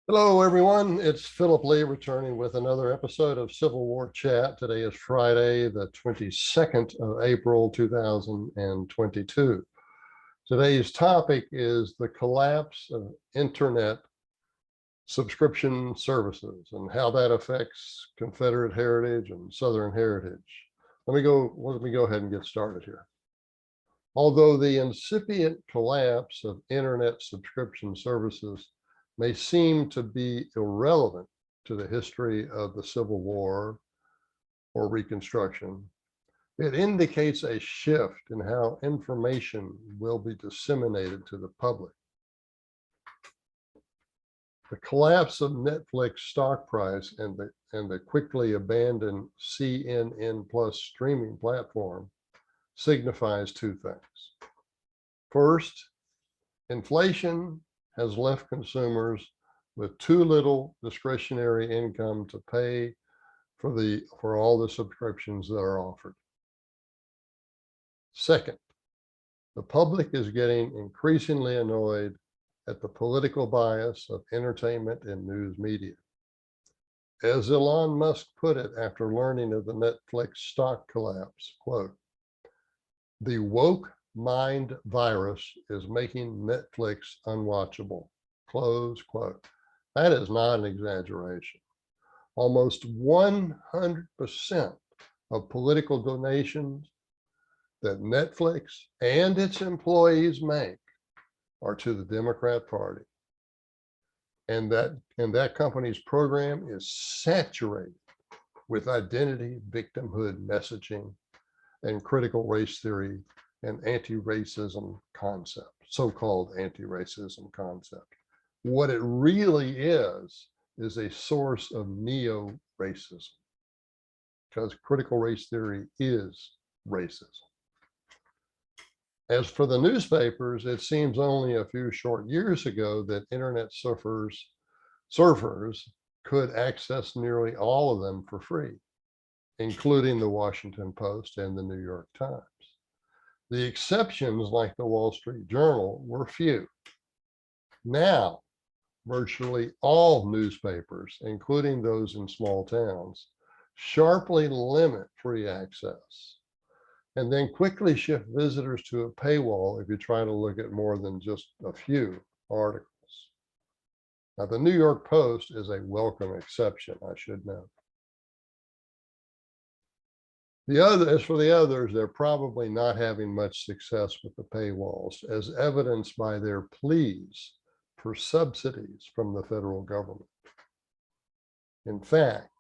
Hello, everyone. It's Philip Lee returning with another episode of Civil War Chat. Today is Friday, the 22nd of April, 2022. Today's topic is the collapse of internet subscription services and how that affects Confederate heritage and Southern heritage. Let me go ahead and get started here. Although the incipient collapse of internet subscription services may seem to be irrelevant to the history of the Civil War or Reconstruction, it indicates a shift in how information will be disseminated to the public. The collapse of Netflix stock price and the quickly abandoned CNN Plus streaming platform signifies two things. First, inflation has left consumers with too little discretionary income to pay for all the subscriptions that are offered. Second, the public is getting increasingly annoyed at the political bias of entertainment and news media. As Elon Musk put it after learning of the Netflix stock collapse, quote, "The woke mind virus is making Netflix unwatchable," close quote. That is not an exaggeration. Almost 100% of political donations that Netflix and its employees make are to the Democrat Party. And that company's program is saturated with identity victimhood messaging and critical race theory and anti-racism concept, so-called anti-racism concept. What it really is a source of neo-racism, because critical race theory is racism. As for the newspapers, it seems only a few short years ago that internet surfers could access nearly all of them for free, including the Washington Post and the New York Times. The exceptions, like the Wall Street Journal, were few. Now, virtually all newspapers, including those in small towns, sharply limit free access and then quickly shift visitors to a paywall if you try to look at more than just a few articles. Now, the New York Post is a welcome exception, I should note. As for the others, they're probably not having much success with the paywalls, as evidenced by their pleas for subsidies from the federal government. In fact,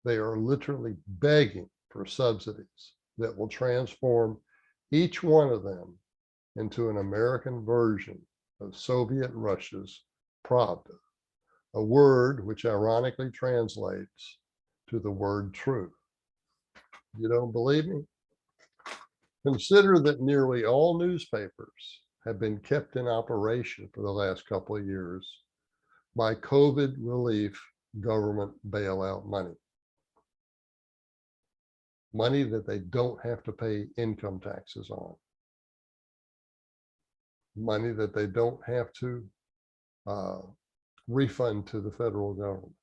they are literally begging for subsidies that will transform each one of them into an American version of Soviet Russia's Pravda, a word which ironically translates to the word truth. You don't believe me? Consider that nearly all newspapers have been kept in operation for the last couple of years by COVID relief government bailout money. Money that they don't have to pay income taxes on. Money that they don't have to refund to the federal government.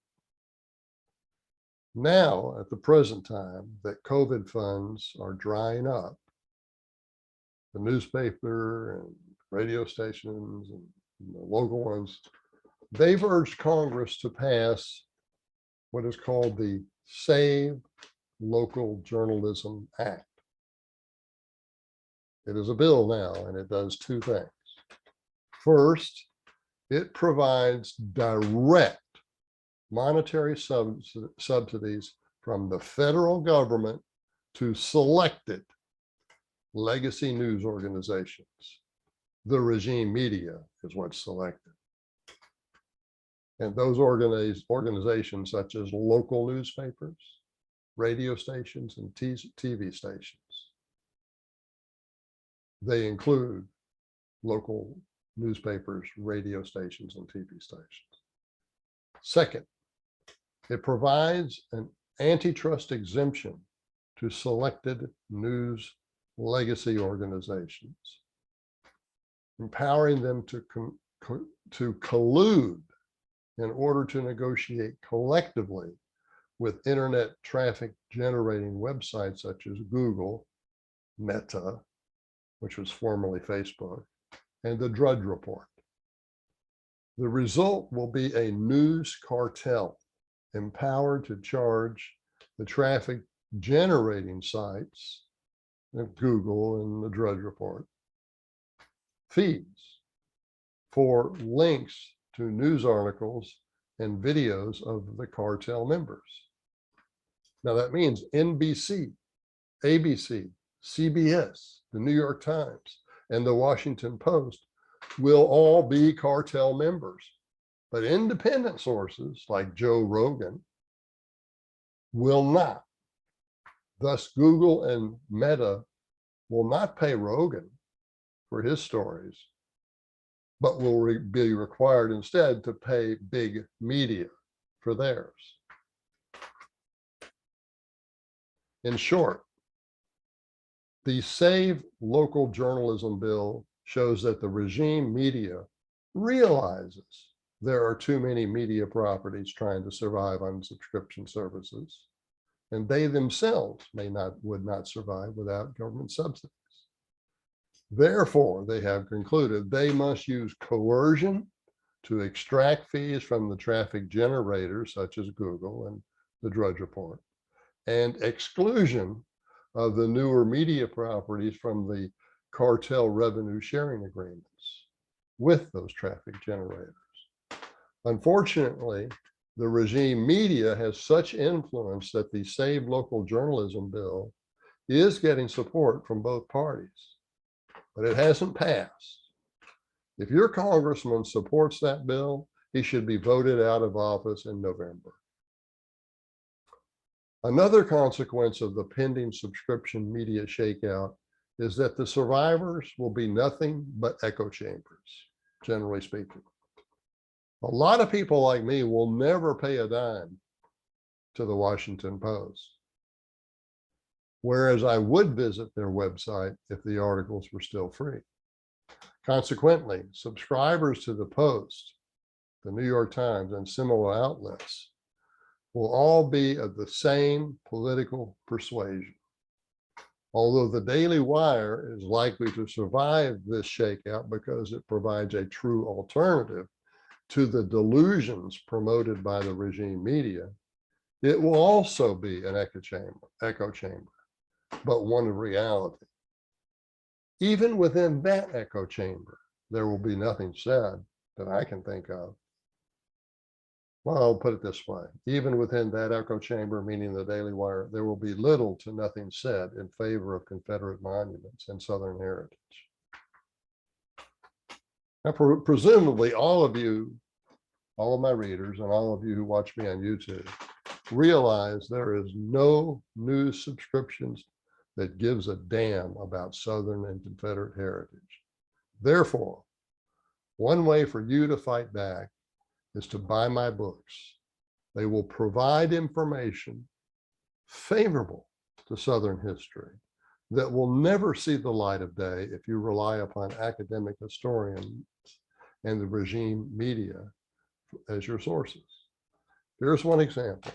Now, at the present time that COVID funds are drying up, the newspaper and radio stations and the local ones, they've urged Congress to pass what is called the Save Local Journalism Act. It is a bill now, and it does two things. First, it provides direct monetary subsidies from the federal government to selected legacy news organizations. The regime media is what's selected. And those organizations, such as local newspapers, radio stations, and TV stations, they include local newspapers, radio stations, and TV stations. Second, it provides an antitrust exemption to selected news legacy organizations, empowering them to collude in order to negotiate collectively with internet traffic generating websites such as Google, Meta, which was formerly Facebook, and the Drudge Report. The result will be a news cartel empowered to charge the traffic generating sites of Google and the Drudge Report fees for links to news articles and videos of the cartel members. Now that means NBC, ABC, CBS, the New York Times, and the Washington Post will all be cartel members. But independent sources like Joe Rogan will not. Thus, Google and Meta will not pay Rogan for his stories, but will be required instead to pay big media for theirs. In short, the Save Local Journalism bill shows that the regime media realizes there are too many media properties trying to survive on subscription services, and they themselves would not survive without government subsidies. Therefore, they have concluded they must use coercion to extract fees from the traffic generators such as Google and the Drudge Report, and exclusion of the newer media properties from the cartel revenue sharing agreements with those traffic generators. Unfortunately, the regime media has such influence that the Save Local Journalism bill is getting support from both parties, but it hasn't passed. If your congressman supports that bill, he should be voted out of office in November. Another consequence of the pending subscription media shakeout is that the survivors will be nothing but echo chambers, generally speaking. A lot of people like me will never pay a dime to the Washington Post, whereas I would visit their website if the articles were still free. Consequently, subscribers to the Post, the New York Times, and similar outlets will all be of the same political persuasion. Although the Daily Wire is likely to survive this shakeout because it provides a true alternative to the delusions promoted by the regime media, it will also be an echo chamber, but one of reality. Even within that echo chamber, there will be nothing said that I can think of. Well, I'll put it this way. Even within that echo chamber, meaning the Daily Wire, there will be little to nothing said in favor of Confederate monuments and Southern heritage. Now, presumably all of you, all of my readers and all of you who watch me on YouTube realize there is no news subscriptions that gives a damn about Southern and Confederate heritage. Therefore, one way for you to fight back is to buy my books. They will provide information favorable to Southern history that will never see the light of day if you rely upon academic historians and the regime media as your sources. Here's one example.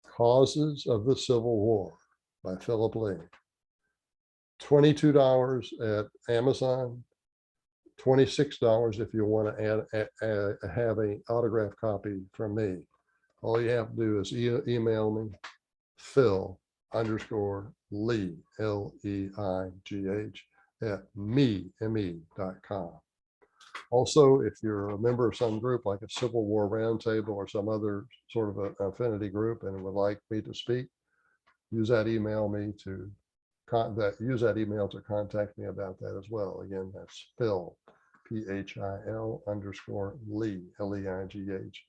Causes of the Civil War by Philip Lee. $22 at Amazon, $26 if you want to have an autographed copy from me. All you have to do is email me, Phil_Lee, L-E-I-G-H, at me.com. Also, if you're a member of some group like a Civil War Roundtable or some other sort of an affinity group and would like me to speak, use that email to contact me about that as well. Again, that's Phil, Phil_Lee, L-E-I-G-H,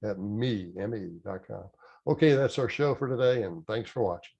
at me.com. Okay, that's our show for today, and thanks for watching.